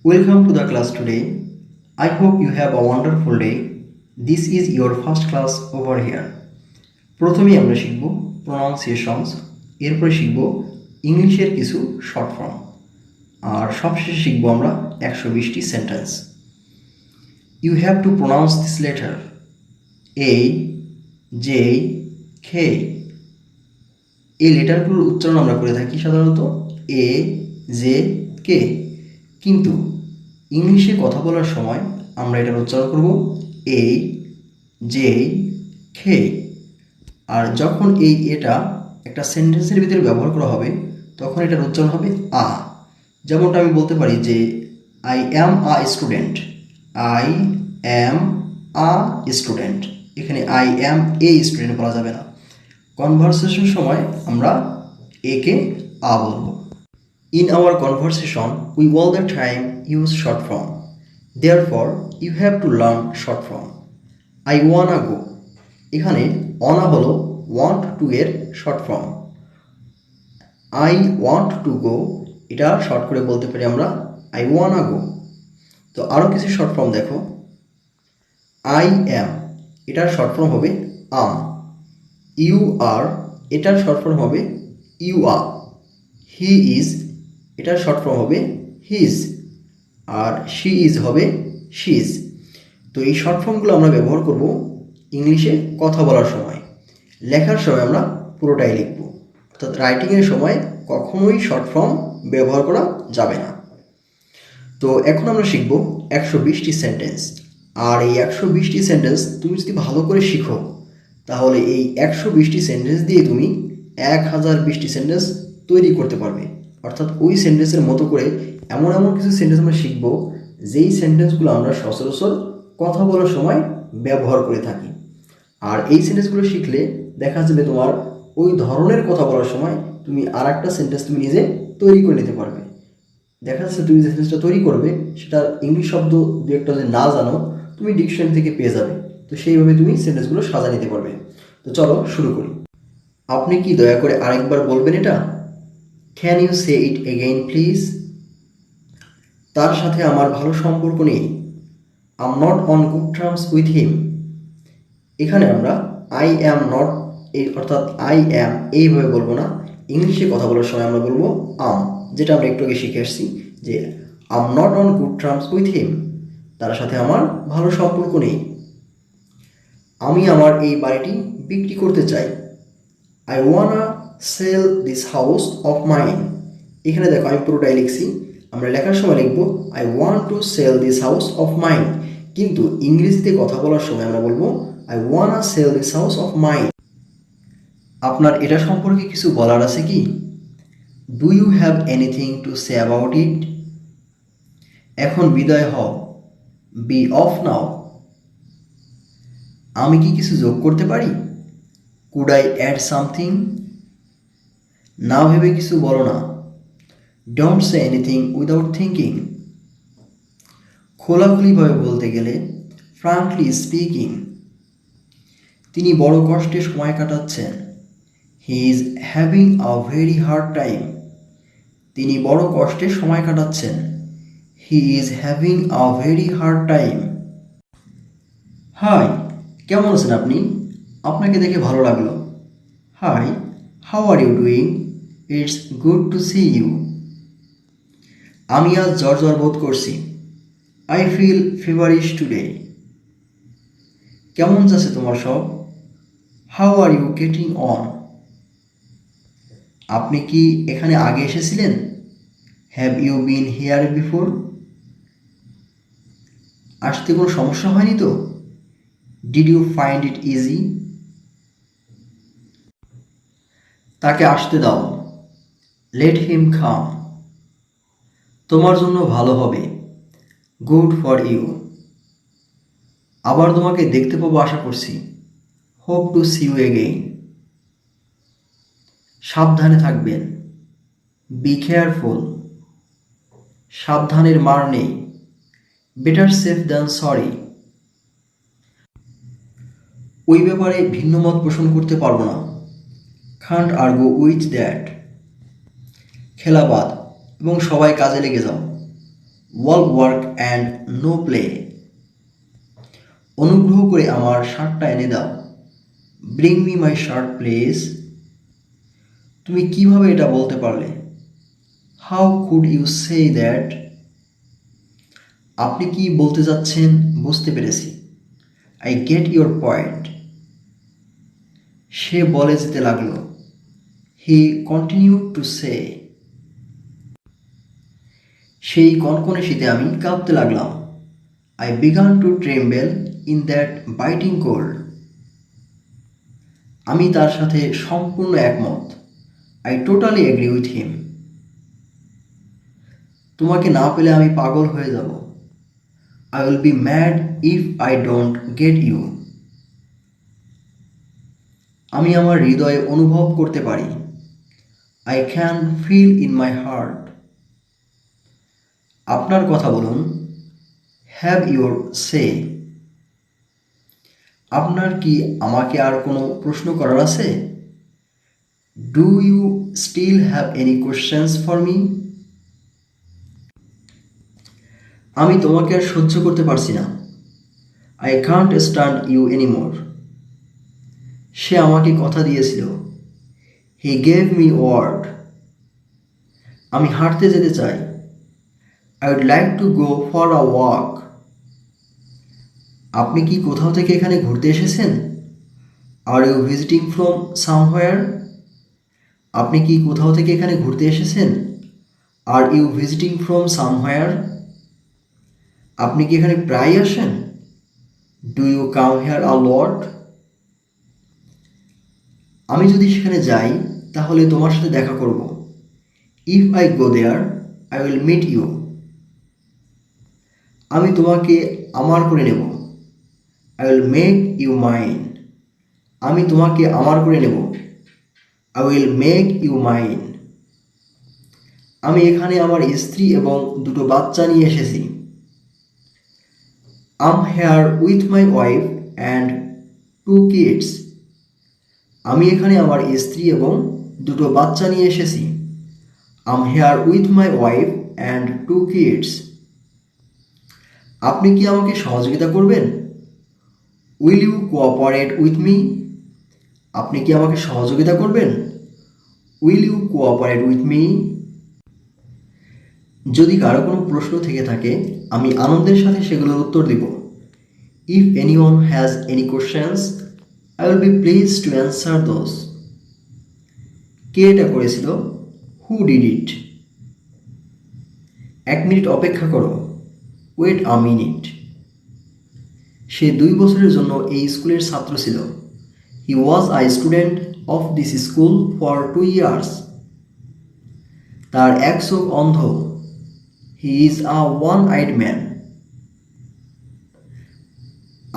Welcome to the class today. I hope you have a wonderful day. This is your first class over here. প্রথমেই আমরা শিখব প্রনাউন্সিয়েশনস, এরপরে শিখব ইংলিশের কিছু শর্ট ফর্ম, আর সবশেষে শিখব আমরা 120টি sentence. You have to pronounce this letter A, J, K. এই লেটারগুলোর উচ্চারণ আমরা করে থাকি সাধারণত A, J, K, কিন্তু ইংলিশে কথা বলার সময় আমরা এটার উচ্চারণ করব A, J, K। আর যখন এটা একটা সেন্টেন্সের ভিতরে ব্যবহার করা হবে তখন এটার উচ্চারণ হবে আ। যেমনটা আমি বলতে পারি যে I am a student, I am a student. এখানে আই অ্যাম এ স্টুডেন্ট বলা যাবে না। কনভারসেশন সময় আমরা একে আ বলবো। In our conversation, we all the time use short form. Therefore, you have to learn short form. I wanna go. এখানে wanna হলো want to এর short form. I want to go এটা শর্ট করে বলতে পারি আমরা I wanna go. তো আরও কিছু শর্ট ফর্ম দেখো। I am এটার শর্ট ফর্ম হবে am. You are এটার শর্ট ফর্ম হবে you are. He is এটার শর্ট ফর্ম হবে হিজ, আর শি ইজ হবে শিজ। তো এই শর্ট ফর্মগুলো আমরা ব্যবহার করব ইংলিশে কথা বলার সময়। লেখার সময় আমরা পুরোটাই লিখব, অর্থাৎ রাইটিংয়ের সময় কখনোই শর্ট ফর্ম ব্যবহার করা যাবে না। তো এখন আমরা শিখব 120টি সেন্টেন্স। আর এই 120টি সেন্টেন্স তুমি যদি ভালো করে শিখো তাহলে এই 120টি সেন্টেন্স দিয়ে তুমি 1020টি সেন্টেন্স তৈরি করতে পারবে। অর্থাৎ ওই সেন্টেন্সের মতো করে এমন এমন কিছু সেন্টেন্স আমরা শিখব যেই সেন্টেন্সগুলো আমরা সচরাচর কথা বলার সময় ব্যবহার করে থাকি। আর এই সেন্টেন্সগুলো শিখলে দেখা যাবে তোমার ওই ধরনের কথা বলার সময় তুমি আর একটা সেন্টেন্স তুমি নিজে তৈরি করে নিতে পারবে। দেখা যাচ্ছে তুমি যে সেন্টেন্সটা তৈরি করবে সেটার ইংলিশ শব্দ দু একটা যদি না জানো তুমি ডিকশনারি থেকে পেয়ে যাবে। তো সেইভাবে তুমি সেন্টেন্সগুলো সাজা নিতে পারবে। তো চলো শুরু করি। আপনি কি দয়া করে আরেকবার বলবেন এটা? Can you say it again please? তার সাথে আমার ভালো সম্পর্ক নেই। I'm not on good terms with him. এখানে আমরা I am not অর্থাৎ I am এইভাবে বলবো না। ইংলিশে কথা বলার সময় আমরা বলবো am, যেটা আমরা একটু আগে শিখে আসছি যে I'm not on good terms with him. তার সাথে আমার ভালো সম্পর্ক নেই। আমি আমার এই বাড়িটি বিক্রি করতে চাই। I wanna sell this house of mine. এখানে দেখো আমি পুরোটাই লিখছি। আমরা লেখার সময় লিখব I want to sell this house of mine, কিন্তু ইংরেজিতে কথা বলার সময় আমরা বলবো I wanna sell this house of mine. আপনার এটা সম্পর্কে কিছু বলার আছে কি? Do you have anything to say about it? এখন বিদায় হও। Be off now. আমি কি কিছু যোগ করতে পারি? Could I add something? না ভেবে কিছু বলো না। Don't say anything without thinking. খোলাখুলিভাবে বলতে গেলে frankly speaking. তিনি বড় কষ্টে সময় কাটাচ্ছেন। He is having a very hard time. তিনি বড় কষ্টে সময় কাটাচ্ছেন। He is having a very hard time. Hi, কেমন আছেন আপনি? আপনাকে দেখে ভালো লাগলো। Hi, how are you doing? It's good to see you. আমি আজ জ্বর বোধ করছি। I feel feverish today. কেমন যাচ্ছে তোমার সব? How are you getting on? আপনি কি এখানে আগে এসেছিলেন? Have you been here before? আসতে কোনো সমস্যা হয়নি তো? Did you find it easy? তাকে আসতে দাও। Let him come. তোমার জন্য ভালো হবে। Good for you. আবার তোমাকে দেখতে পাবো আশা করছি। Hope to see you again. সাবধানে থাকবেন। Be careful. সাবধানের মার নেই। Better safe than sorry. ওই ব্যাপারে ভিন্ন মত পোষণ করতে পারবো না। Can't argue with that. খেলা বাদ এবং সবাই কাজে লেগে যাও। all work and no play. অনুগ্রহ করে আমার শার্টটা এনে দাও। Bring me my shirt please. তুমি কিভাবে এটা বলতে পারলে? How could you say that? আপনি কি বলতে যাচ্ছেন বুঝতে পেরেছি। I get your point. সে বলে যেতে লাগলো। He continued to say. সেই কনকনে শীতে আমি কাঁপতে লাগলাম। I began to tremble in that biting cold. আমি তার সাথে সম্পূর্ণ একমত। I totally agree with him. তোমাকে না পেলে আমি পাগল হয়ে যাব। I will be mad if I don't get you. আমি আমার হৃদয়ে অনুভব করতে পারি। I can feel in my heart. আপনার কথা বলুন। Have your say. আপনার কি আমাকে আর কোনো প্রশ্ন করার আছে? Do you still have any questions for me? আমি তোমাকে আর সহ্য করতে পারছি না। I can't stand you anymore. সে আমাকে কথা দিয়েছিল। He gave me word. আমি হাঁটতে যেতে চাই। I would like to go for a walk. আপনি কি কোথাও থেকে এখানে ঘুরতে এসেছেন? Are you visiting from somewhere? আপনি কি কোথাও থেকে এখানে ঘুরতে এসেছেন? Are you visiting from somewhere? আপনি কি এখানে প্রায় আসেন? Do you come here a lot? আমি যদি সেখানে যাই তাহলে তোমার সাথে দেখা করব। If I go there, I will meet you. আমি তোমাকে আমার করে নেব। I will make you mine. আমি তোমাকে আমার করে নেব। I will make you mine. আমি এখানে আমার স্ত্রী এবং দুটো বাচ্চা নিয়ে এসেছি। I'm here with my wife and 2 kids. আমি এখানে আমার স্ত্রী এবং দুটো বাচ্চা নিয়ে এসেছি। I'm here with my wife and 2 kids. আপনি কি আমাকে সহযোগিতা করবেন? Will you cooperate with me? আপনি কি আমাকে সহযোগিতা করবেন? Will you cooperate with me? যদি কারো কোনো প্রশ্ন থেকে থাকে আমি আনন্দের সাথে সেগুলোর উত্তর দিব। If anyone has any questions, I will be pleased to answer those. কে এটা করেছিল? Who did it? 1 মিনিট অপেক্ষা করো। Wait a minute. সে 2 বছরের জন্য এই স্কুলের ছাত্র ছিল। He was a student of this school for 2 years. তার এক চোখ অন্ধ। He is a one-eyed man.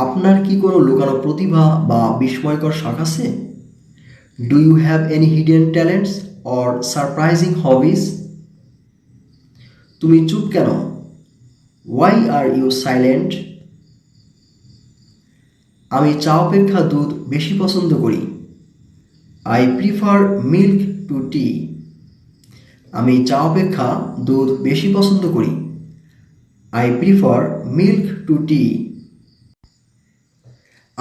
আপনার কি কোনো লুকানো প্রতিভা বা বিস্ময়কর শখ আছে? Do you have any hidden talents or surprising hobbies? তুমি চুপ কেন? Why are you silent? আমি চা অপেক্ষা দুধ বেশি পছন্দ করি। I prefer milk to tea. আমি চা অপেক্ষা দুধ বেশি পছন্দ করি। I prefer milk to tea.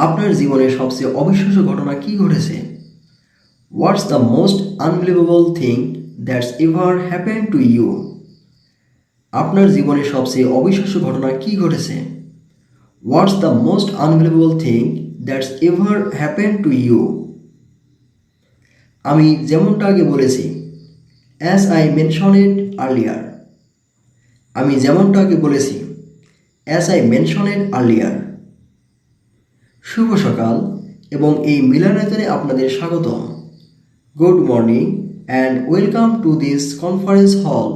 আপনার জীবনে সবচেয়ে অবিশ্বাস্য ঘটনা কি ঘটেছে? What's the most unbelievable thing that's ever happened to you? আপনার জীবনে সবচেয়ে অবিশ্বাস্য ঘটনা কি ঘটেছে? What's the most unbelievable thing that's ever happened to you? আমি যেমনটা আগে বলেছি। As I mentioned earlier. আমি যেমনটা আগে বলেছি। As I mentioned earlier. শুভ সকাল এবং এই মিলনায়তনে আপনাদের স্বাগতম। Good morning and welcome to this conference hall.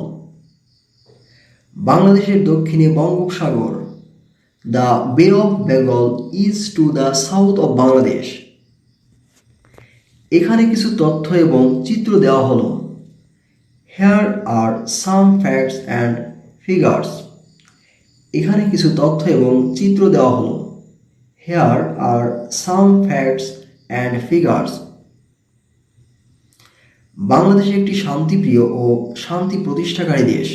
বাংলাদেশের দক্ষিণে বঙ্গোপসাগর। The Bay of Bengal is to the south of Bangladesh. এখানে কিছু তথ্য এবং চিত্র দেওয়া হলো। Here are some facts and figures. এখানে কিছু তথ্য এবং চিত্র দেওয়া হলো। Here are some facts and figures. Bangladesh একটি শান্তিপ্রিয় ও শান্তি প্রতিষ্ঠাকারী দেশ।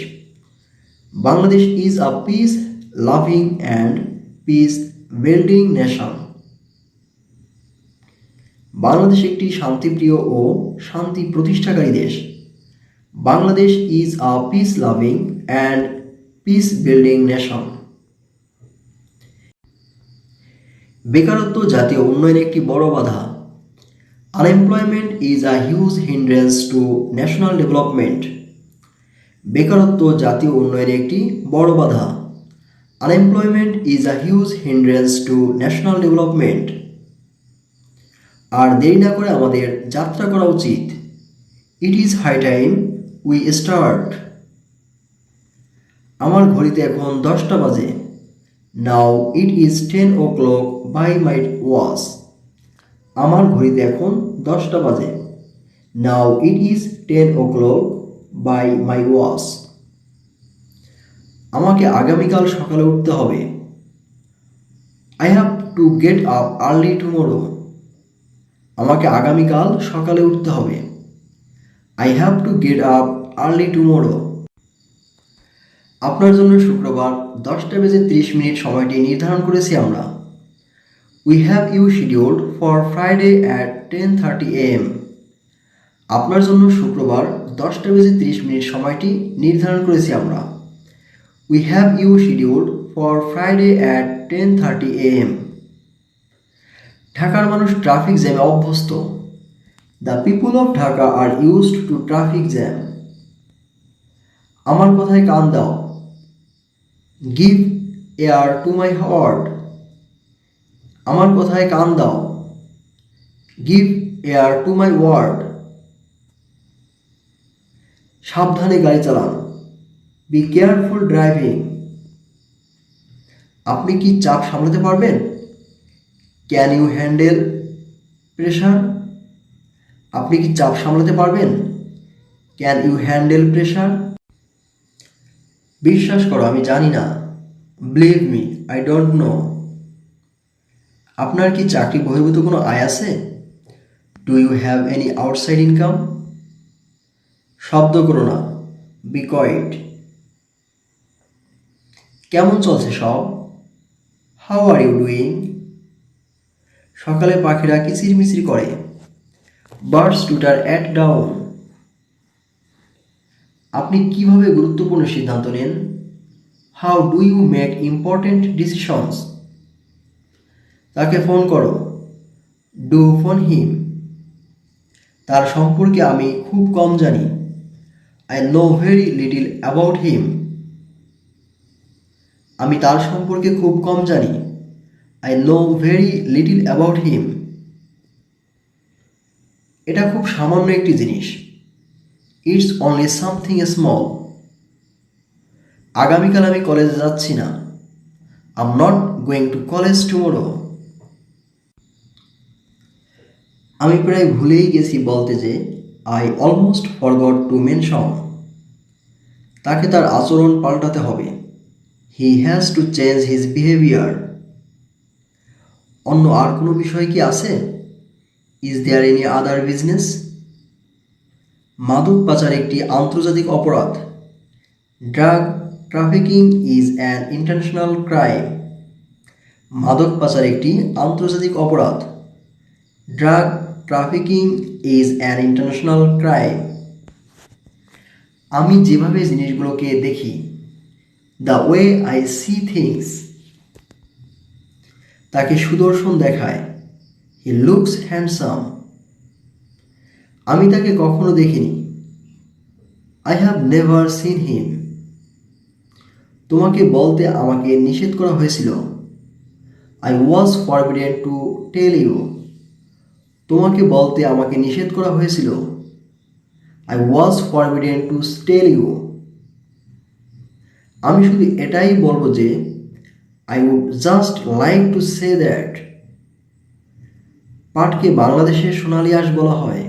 Bangladesh is a peace-loving and peace-building nation. Bangladesh একটি শান্তিপ্রিয় ও শান্তি প্রতিষ্ঠাকারী দেশ। Bangladesh is a peace loving and peace building nation. বেকারত্ব জাতীয় উন্নয়নে একটি বড় বাধা। Unemployment is a huge hindrance to national development. বেকারত্ব জাতীয় উন্নয়নে একটি বড় বাধা। Unemployment is a huge hindrance to national development. আর দেরি না করে আমাদের যাত্রা করা উচিত। It is high time we start. আমার ঘড়িতে এখন 10টা বাজে। Now it is 10 o'clock by my watch. আমার ঘড়িতে এখন 10টা বাজে। Now it is 10 o'clock by my watch. আমাকে আগামীকাল সকালে উঠতে হবে। I have to get up early tomorrow. আমাকে আগামীকাল সকালে উঠতে হবে। I have to get up early tomorrow. আপনার জন্য শুক্রবার 10:30 সময়টি নির্ধারণ করেছি আমরা। We have you scheduled for Friday at 10:30 AM। আপনার জন্য শুক্রবার 10:30 সময়টি নির্ধারণ করেছি আমরা। We have you scheduled for Friday at 10:30 AM। ঢাকার মানুষ ট্রাফিক জ্যামে অভ্যস্ত। The people of Dhaka are used to traffic jam. আমার কথায় কান দাও। Give air to my word. আমার কথায় কান দাও। Give air to my word. সাবধানে গাড়ি চালান। Be careful driving. আপনি কি চাপ সামলাতে পারবেন? Can you handle pressure? আপনি কি চাপ সামলাতে পারবেন? Can you handle pressure? বিশ্বাস করো, আমি জানি না। Believe me, I don't know. আপনার কি চাকরি বহির্ভূত কোনো আয় আছে? Do you have any outside income? শব্দ করো না। Be quiet. কেমন চলছে সব? How are you doing? সকালে পাখিরা কিচিরমিচির করে। Birds twitter at dawn. আপনি কিভাবে গুরুত্বপূর্ণ সিদ্ধান্ত নেন? How do you make important decisions? তাকে ফোন করো। Do phone him. তার সম্পর্কে আমি খুব কম জানি। I know very little about হিম। আমি তার সম্পর্কে খুব কম জানি। I know very little about him. এটা খুব সামান্য একটি জিনিস। It's only something small. আগামীকাল আমি কলেজে যাচ্ছি না। I am not going to college tomorrow. আমি প্রায় ভুলেই গেছি বলতে যে I almost forgot to mention. তাকে তার আচরণ পাল্টাতে হবে। He has to change his behaviour. অন্য আর কোনো বিষয় কি আছে? Is there any other business? মাদক পাচার একটি আন্তর্জাতিক অপরাধ। Drug trafficking is an international crime. মাদক পাচার একটি আন্তর্জাতিক অপরাধ। Drug trafficking is an international crime. আমি যেভাবে জিনিসগুলোকে দেখি, the way I see things. তাকে সুদর্শন দেখায়। He looks handsome. আমি তাকে কখনো দেখিনি। I have never seen him. তোমাকে বলতে আমাকে নিষেধ করা হয়েছিল। I was forbidden to tell you. তোমাকে বলতে আমাকে নিষেধ করা হয়েছিল। I was forbidden to tell you. আমি শুধু এটাই বলবো যে I would just like to say that. পাটকে বাংলাদেশের সোনালী আঁশ বলা হয়।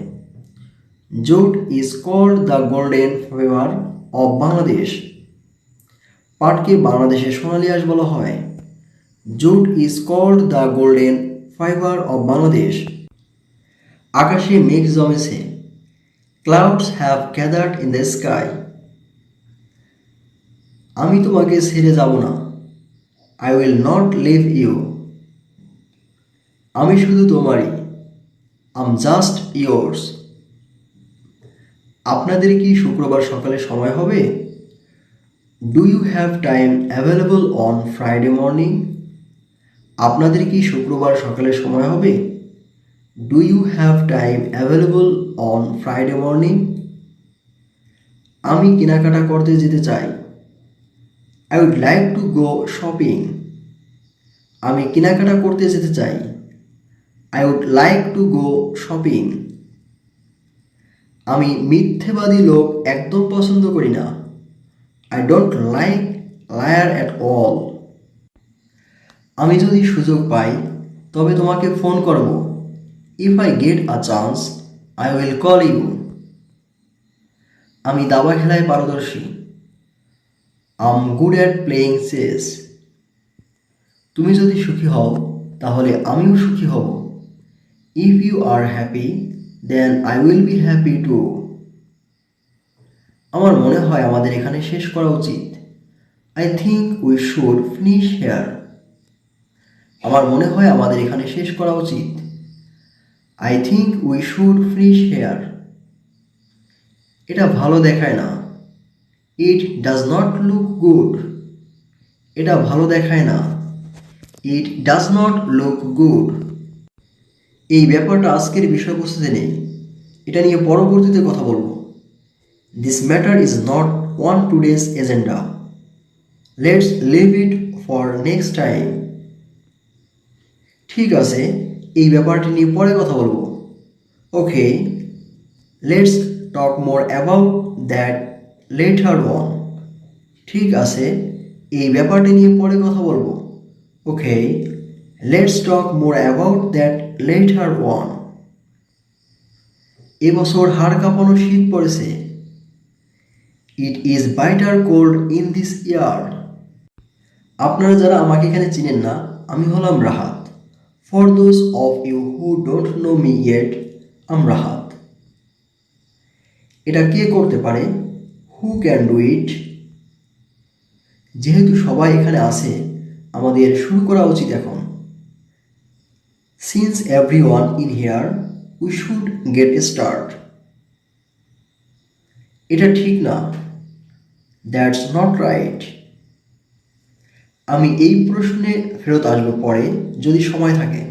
Jute is called the golden fibre of Bangladesh. পাটকে বাংলাদেশের সোনালী আঁশ বলা হয়। Jute is called the golden fibre of Bangladesh. আকাশে মেঘ জমেছে। Clouds have gathered in the sky. আমি তোমাকে ছেড়ে যাব না। I will not leave you. আমি শুধু তোমারই। I'm just yours. আপনাদের কি শুক্রবার সকালে সময় হবে? Do you have time available on Friday morning? আপনাদের কি শুক্রবার সকালে সময় হবে? Do you have time available on Friday morning? আমি কেনাকাটা করতে যেতে চাই। I would like to go shopping. আমি কেনাকাটা করতে যেতে চাই। I would like to go shopping. আমি মিথ্যেবাদী লোক একদম পছন্দ করি না। I don't like liar at all. আমি যদি সুযোগ পাই তবে তোমাকে ফোন করব। If I get a chance, I will call you. আমি দাবা খেলায় পারদর্শী। I'm good at playing chess. তুমি যদি সুখী হও তাহলে আমিও সুখী হব। If you are happy, then I will be happy too. আমার মনে হয় আমাদের এখানে শেষ করা উচিত। I think we should finish here. আমার মনে হয় আমাদের এখানে শেষ করা উচিত। I think we should finish here. এটা ভালো দেখায় না। It does not look good. এটা ভালো দেখায় না। It does not look good. এই ব্যাপারটা আজকের বিষয়বস্তুতে নেই। এটা নিয়ে পরবর্তীতে কথা বলবো। This matter is not on today's agenda. Let's leave it for next time. ঠিক আছে, এই ব্যাপারটি নিয়ে পরে কথা বলবো। Okay, let's talk more about that later on. ঠিক আছে, এই ব্যাপারটি নিয়ে পরে কথা বলবো। Okay, let's talk more about that later on. এবছর হাড় কাঁপানো শীত পড়েছে। It is bitter cold in this year. আপনারা যারা আমাকে এখানে চিনেন না, আমি হলাম Rahat. For those of you who don't know me yet, I'm Rahat. এটা কে করতে পারে? Who can do it? যেহেতু সবাই এখানে আছে, আমাদের শুরু করা উচিত এখন। Since everyone in here, we should get a start. এটা ঠিক না। That's not right. আমি এই প্রশ্নে ফেরত আসবো পরে যদি সময় থাকে।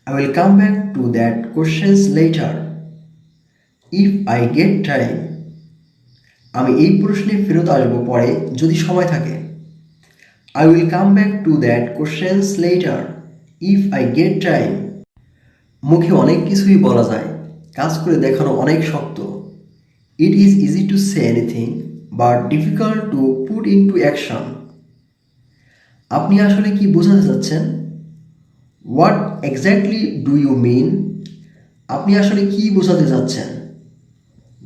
I will come back to that questions later if I get time. আমি এই প্রশ্নে ফেরত আসবো পরে যদি সময় থাকে। I will come back to that questions later if I get time. মুখে অনেক কিছুই বলা যায়, কাজ করে দেখানো অনেক শক্ত। It is easy to say anything but difficult to put into action. আপনি আসলে কি বোঝাতে চাচ্ছেন? What exactly do you mean? আপনি আসলে কি বোঝাতে চাচ্ছেন?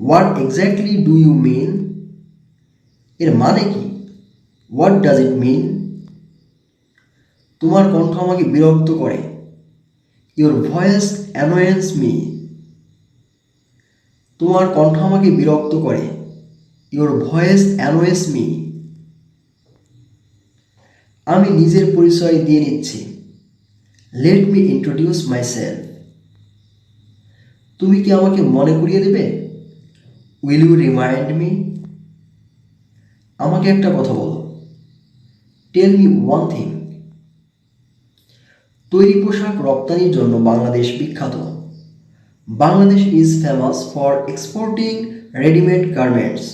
What exactly do you mean? এর মানে কি? What does it mean? তোমার কণ্ঠ আমাকে বিরক্ত করে। Your voice annoys me. তোমার কণ্ঠ আমাকে বিরক্ত করে। Your voice annoys me. আমি নিজের পরিচয় দিয়ে নিচ্ছি। Let me introduce myself. তুমি কি আমাকে মনে করিয়ে দেবে? Will you remind me? আমাকে একটা কথা বলো। Tell me one thing. তৈরি পোশাক রপ্তানির জন্য বাংলাদেশ বিখ্যাত। Bangladesh is famous for exporting ready-made garments.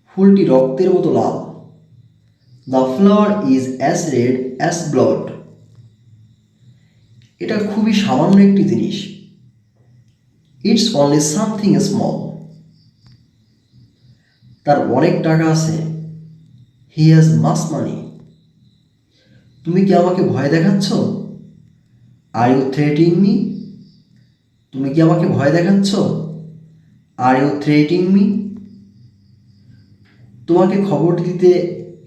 ফুলটি রক্তের মতো লাল। The flower is as red as blood. এটা খুবই সামান্য একটি জিনিস। It's only something small. তার অনেক টাকা আছে। He has much money. তুমি কি আমাকে ভয় দেখাচ্ছ? Are you threatening me? তুমি কি আমাকে ভয় দেখাচ্ছ? Are you threatening me? তোমাকে খবরটি দিতে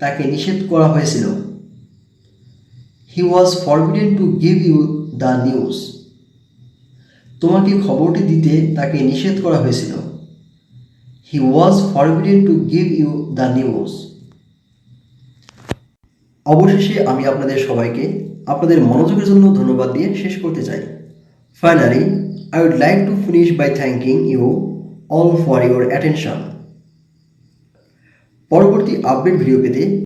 তাকে নিষেধ করা হয়েছিল। He was forbidden to give you the news. তোমাকে খবরটি দিতে তাকে নিষেধ করা হয়েছিল। He was forbidden to give you the news. অবশেষে আমি আপনাদের সবাইকে আপনাদের মনোযোগের জন্য ধন্যবাদ দিয়ে শেষ করতে চাই। Finally, I would like to finish by thanking you all for your attention. পরবর্তী আপডেট ভিডিও পেতে